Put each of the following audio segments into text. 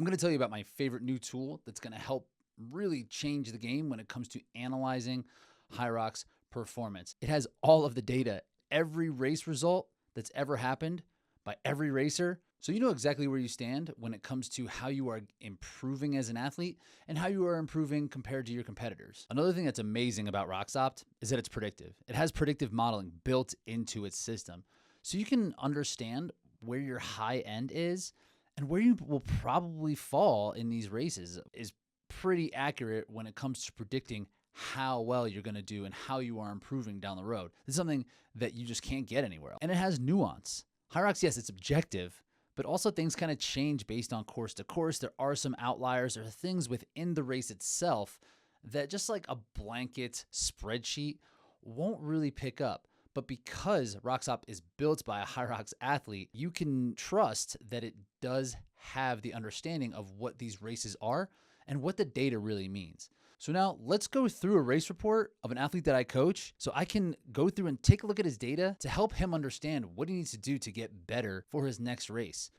I'm going to tell you about my favorite new tool that's going to help really change the game when it comes to analyzing Hyrox performance. It has all of the data, every race result that's ever happened by every racer. So you know exactly where you stand when it comes to how you are improving as an athlete and how you are improving compared to your competitors. Another thing that's amazing about RoxOpt is that it's predictive. It has predictive modeling built into its system. So you can understand where your high end is and where you will probably fall in these races is pretty accurate when it comes to predicting how well you're going to do and how you are improving down the road. This is something that you just can't get anywhere else. And it has nuance. Hyrox, yes, it's objective, but also things kind of change based on course to course. There are some outliers or things within the race itself that just like a blanket spreadsheet won't really pick up. But because RoxOpt is built by a Hyrox athlete, you can trust that it does have the understanding of what these races are and what the data really means. So now let's go through a race report of an athlete that I coach so I can go through and take a look at his data to help him understand what he needs to do to get better for his next race.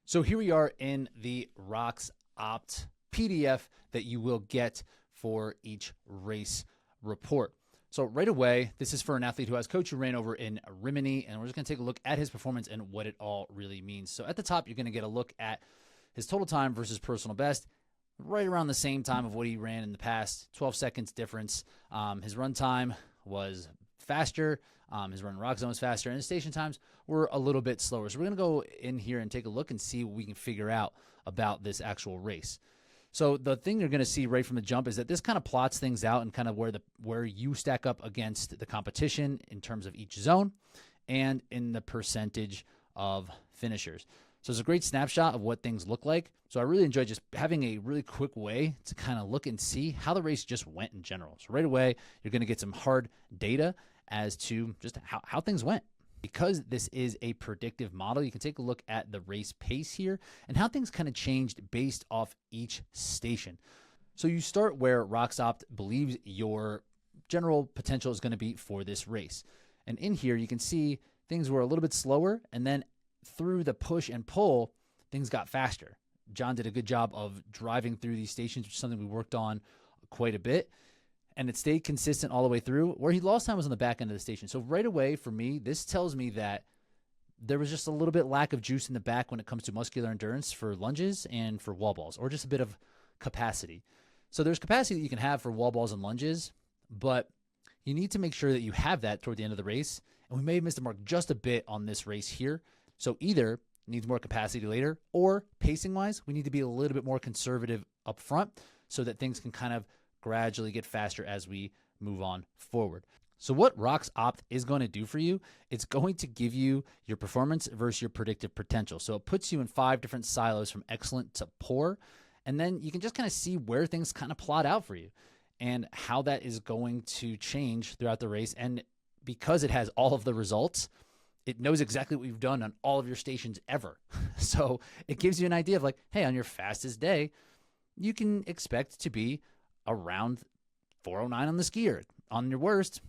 So here we are in the RoxOpt PDF that you will get for each race report. So right away, this is for an athlete who has coach who ran over in Rimini, and we're just going to take a look at his performance and what it all really means. So at the top, you're going to get a look at his total time versus personal best, right around the same time of what he ran in the past, 12 seconds difference. His run time was faster. His run rock zone was faster, and his station times were a little bit slower. So we're going to go in here and take a look and see what we can figure out about this actual race. So the thing you're going to see right from the jump is that this kind of plots things out and kind of where you stack up against the competition in terms of each zone and in the percentage of finishers. So it's a great snapshot of what things look like. So I really enjoy just having a really quick way to kind of look and see how the race just went in general. So right away, you're going to get some hard data as to just how things went. Because this is a predictive model, you can take a look at the race pace here and how things kind of changed based off each station. So you start where RoxOpt believes your general potential is going to be for this race. And in here, you can see things were a little bit slower, and then through the push and pull, things got faster. John did a good job of driving through these stations, which is something we worked on quite a bit. And it stayed consistent all the way through. Where he lost time was on the back end of the station. So right away, for me, this tells me that there was just a little bit lack of juice in the back when it comes to muscular endurance for lunges and for wall balls, or just a bit of capacity. So there's capacity that you can have for wall balls and lunges, but you need to make sure that you have that toward the end of the race. And we may have missed the mark just a bit on this race here. So either needs more capacity later, or pacing-wise, we need to be a little bit more conservative up front so that things can kind of gradually get faster as we move on forward. So what RoxOpt is going to do for you, it's going to give you your performance versus your predictive potential. So it puts you in 5 different silos from excellent to poor, and then you can just kind of see where things kind of plot out for you and how that is going to change throughout the race. And because it has all of the results, it knows exactly what you've done on all of your stations ever. So it gives you an idea of like, hey, on your fastest day, you can expect to be around 409 on the skier. On your worst,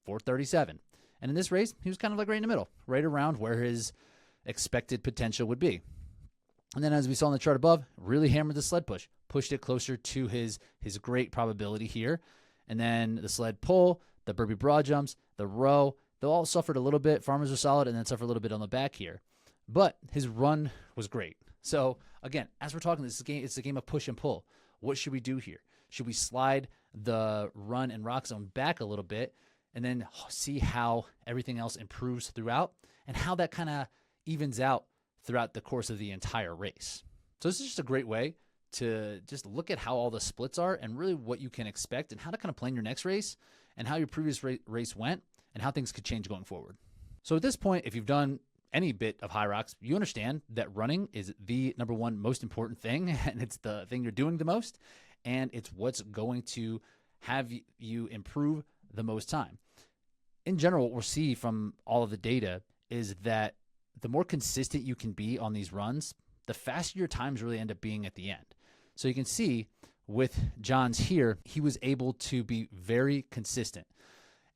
437. And in this race, he was kind of like right in the middle, right around where his expected potential would be. And then as we saw on the chart above, really hammered the sled push, pushed it closer to his great probability here. And then the sled pull, the burpee broad jumps, the row, they all suffered a little bit. Farmers were solid and then suffered a little bit on the back here. But his run was great. So again, as we're talking, it's a game of push and pull. What should we do here? Should we slide the run and rock zone back a little bit and then see how everything else improves throughout and how that kind of evens out throughout the course of the entire race? So this is just a great way to just look at how all the splits are and really what you can expect and how to kind of plan your next race and how your previous race went and how things could change going forward. So at this point, if you've done any bit of Hyrox, you understand that running is the number one most important thing, and it's the thing you're doing the most, and it's what's going to have you improve the most time. In general, what we'll see from all of the data is that the more consistent you can be on these runs, the faster your times really end up being at the end. So you can see with John's here, he was able to be very consistent.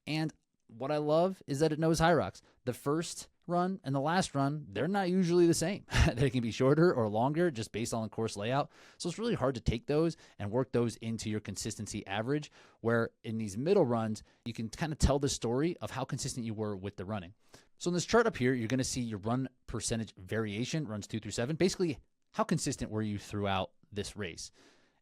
And what I love is that it knows Hyrox. The first run and the last run, they're not usually the same. They can be shorter or longer just based on the course layout. So it's really hard to take those and work those into your consistency average, where in these middle runs, you can kind of tell the story of how consistent you were with the running. So in this chart up here, you're going to see your run percentage variation, runs 2 through 7. Basically, how consistent were you throughout this race?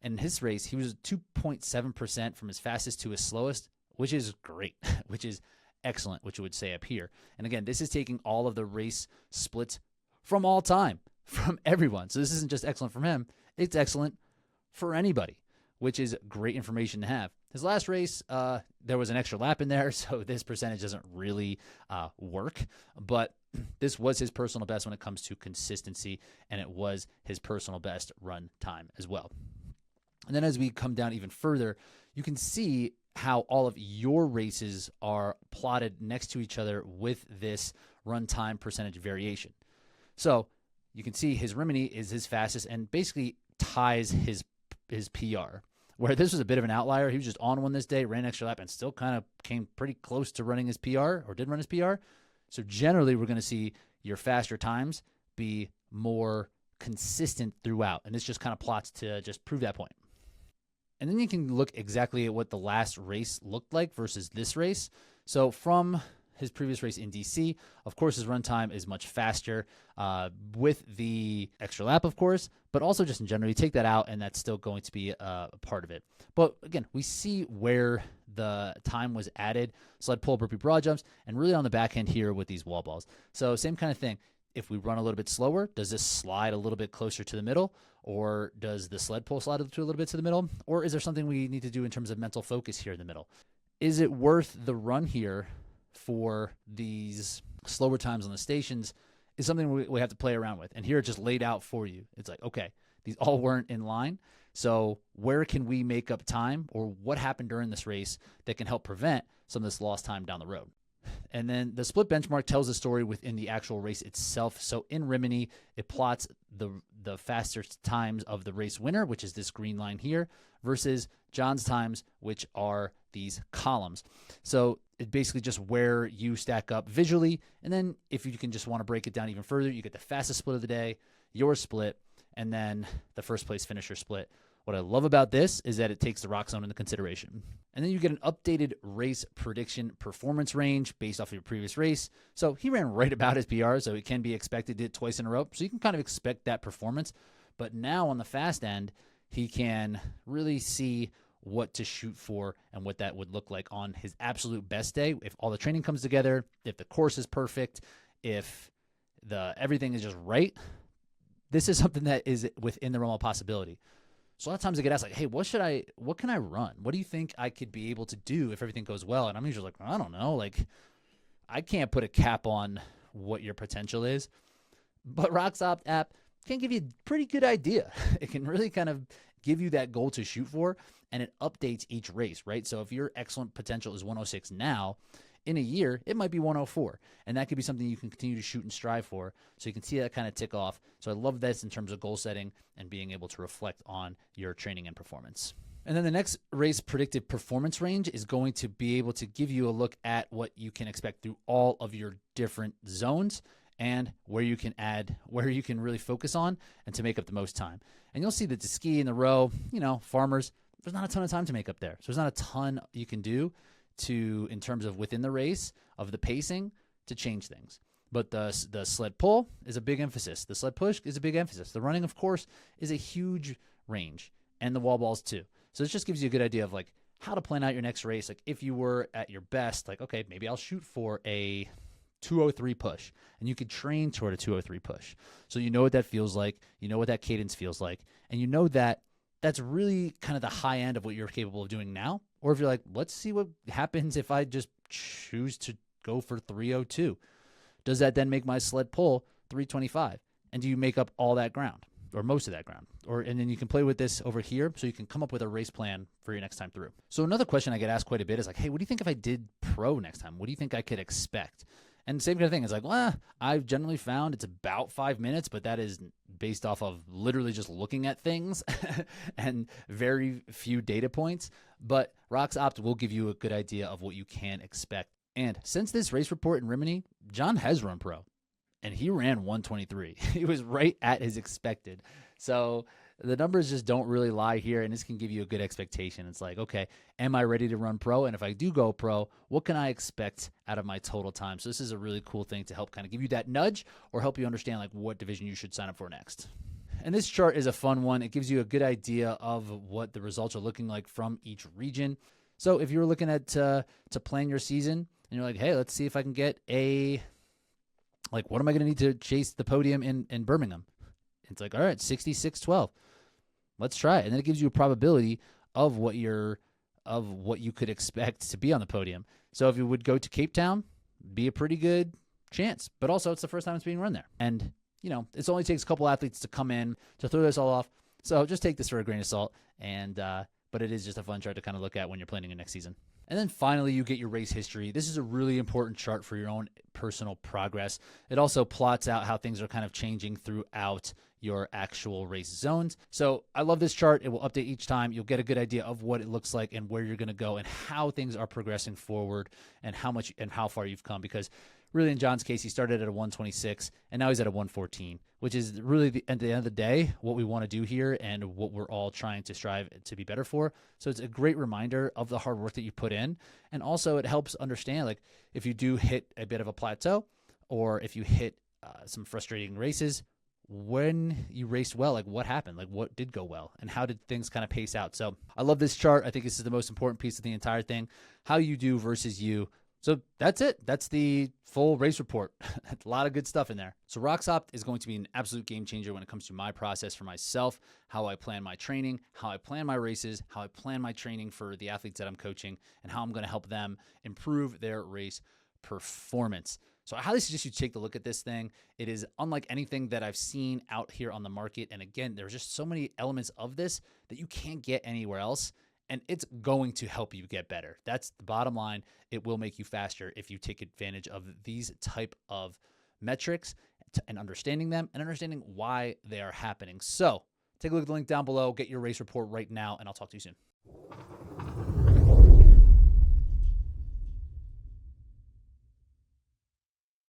And in his race, he was 2.7% from his fastest to his slowest, which is great, which is excellent, which you would say up here. And again, this is taking all of the race splits from all time, from everyone. So this isn't just excellent from him, it's excellent for anybody, which is great information to have. His last race, there was an extra lap in there, so this percentage doesn't really work, but this was his personal best when it comes to consistency, and it was his personal best run time as well. And then as we come down even further, you can see how all of your races are plotted next to each other with this runtime percentage variation. So you can see his Rimini is his fastest and basically ties his PR, where this was a bit of an outlier. He was just on one this day, ran an extra lap, and still kind of came pretty close to running his PR, or did run his PR. So generally, we're going to see your faster times be more consistent throughout, and this just kind of plots to just prove that point. And then you can look exactly at what the last race looked like versus this race. So from his previous race in DC, of course, his run time is much faster with the extra lap, of course, but also just in general, you take that out and that's still going to be a part of it. But again, we see where the time was added, sled pull, burpee, broad jumps, and really on the back end here with these wall balls. So same kind of thing. If we run a little bit slower, does this slide a little bit closer to the middle? Or does the sled pull slide to a little bit to the middle? Or is there something we need to do in terms of mental focus here in the middle? Is it worth the run here for these slower times on the stations? Is something we have to play around with. And here it's just laid out for you. It's like, okay, these all weren't in line. So where can we make up time, or what happened during this race that can help prevent some of this lost time down the road? And then the split benchmark tells the story within the actual race itself. So in Rimini, it plots the fastest times of the race winner, which is this green line here, versus John's times, which are these columns. So it basically just where you stack up visually. And then if you can just want to break it down even further, you get the fastest split of the day, your split, and then the first place finisher split. What I love about this is that it takes the rock zone into consideration. And then you get an updated race prediction performance range based off of your previous race. So he ran right about his PR, so it can be expected to do it twice in a row. So you can kind of expect that performance. But now on the fast end, he can really see what to shoot for and what that would look like on his absolute best day. If all the training comes together, if the course is perfect, if everything is just right, this is something that is within the realm of possibility. So a lot of times I get asked, like, hey, what can I run? What do you think I could be able to do if everything goes well? And I'm usually like, I don't know. Like, I can't put a cap on what your potential is. But RoxOpt app can give you a pretty good idea. It can really kind of give you that goal to shoot for, and it updates each race, right? So if your excellent potential is 106 now, in a year, it might be 104. And that could be something you can continue to shoot and strive for. So you can see that kind of tick off. So I love this in terms of goal setting and being able to reflect on your training and performance. And then the next race predicted performance range is going to be able to give you a look at what you can expect through all of your different zones and where you can really focus on and to make up the most time. And you'll see that the ski and the row, farmers, there's not a ton of time to make up there. So there's not a ton you can do in terms of within the race of the pacing to change things. But the sled pull is a big emphasis. The sled push is a big emphasis. The running, of course, is a huge range, and the wall balls too. So this just gives you a good idea of like how to plan out your next race. Like if you were at your best, like, okay, maybe I'll shoot for a 203 push, and you could train toward a 203 push. So you know what that feels like, you know what that cadence feels like, and you know that that's really kind of the high end of what you're capable of doing now. Or if you're like, let's see what happens if I just choose to go for 302. Does that then make my sled pull 325? And do you make up all that ground or most of that ground? And then you can play with this over here so you can come up with a race plan for your next time through. So another question I get asked quite a bit is like, hey, what do you think if I did pro next time? What do you think I could expect? And same kind of thing. It's like, well, I've generally found it's about 5 minutes, but that is based off of literally just looking at things and very few data points. But RoxOpt will give you a good idea of what you can expect. And since this race report in Rimini, John has run pro. and he ran 123. He was right at his expected. So the numbers just don't really lie here, and this can give you a good expectation. It's like, okay, am I ready to run pro? And if I do go pro, what can I expect out of my total time? So this is a really cool thing to help kind of give you that nudge or help you understand like what division you should sign up for next. And this chart is a fun one. It gives you a good idea of what the results are looking like from each region. So if you're looking at to plan your season and you're like, hey, let's see if I can get what am I going to need to chase the podium in Birmingham? It's like, all right, 66-12. Let's try it. And then it gives you a probability of what you could expect to be on the podium. So if you would go to Cape Town, be a pretty good chance. But also it's the first time it's being run there. And, it only takes a couple athletes to come in to throw this all off. So just take this for a grain of salt. And but it is just a fun chart to kind of look at when you're planning your next season. And then finally, you get your race history. This is a really important chart for your own personal progress. It also plots out how things are kind of changing throughout your actual race zones. So I love this chart. It will update each time. You'll get a good idea of what it looks like and where you're going to go and how things are progressing forward and how much and how far you've come. Because really, in John's case, he started at a 126 and now he's at a 114, which is really at the end of the day what we want to do here and what we're all trying to strive to be better for. So it's a great reminder of the hard work that you put in. And also it helps understand, like, if you do hit a bit of a plateau or if you hit some frustrating races, when you raced well, like what happened, like what did go well and how did things kind of pace out. So I love this chart. I think this is the most important piece of the entire thing, how you do versus you. So that's it. That's the full race report. A lot of good stuff in there. So RoxOpt is going to be an absolute game changer when it comes to my process for myself, how I plan my training, how I plan my races, how I plan my training for the athletes that I'm coaching, and how I'm going to help them improve their race performance. So I highly suggest you take a look at this thing. It is unlike anything that I've seen out here on the market. And again, there's just so many elements of this that you can't get anywhere else. And it's going to help you get better. That's the bottom line. It will make you faster if you take advantage of these type of metrics and understanding them and understanding why they are happening. So take a look at the link down below, get your race report right now, and I'll talk to you soon.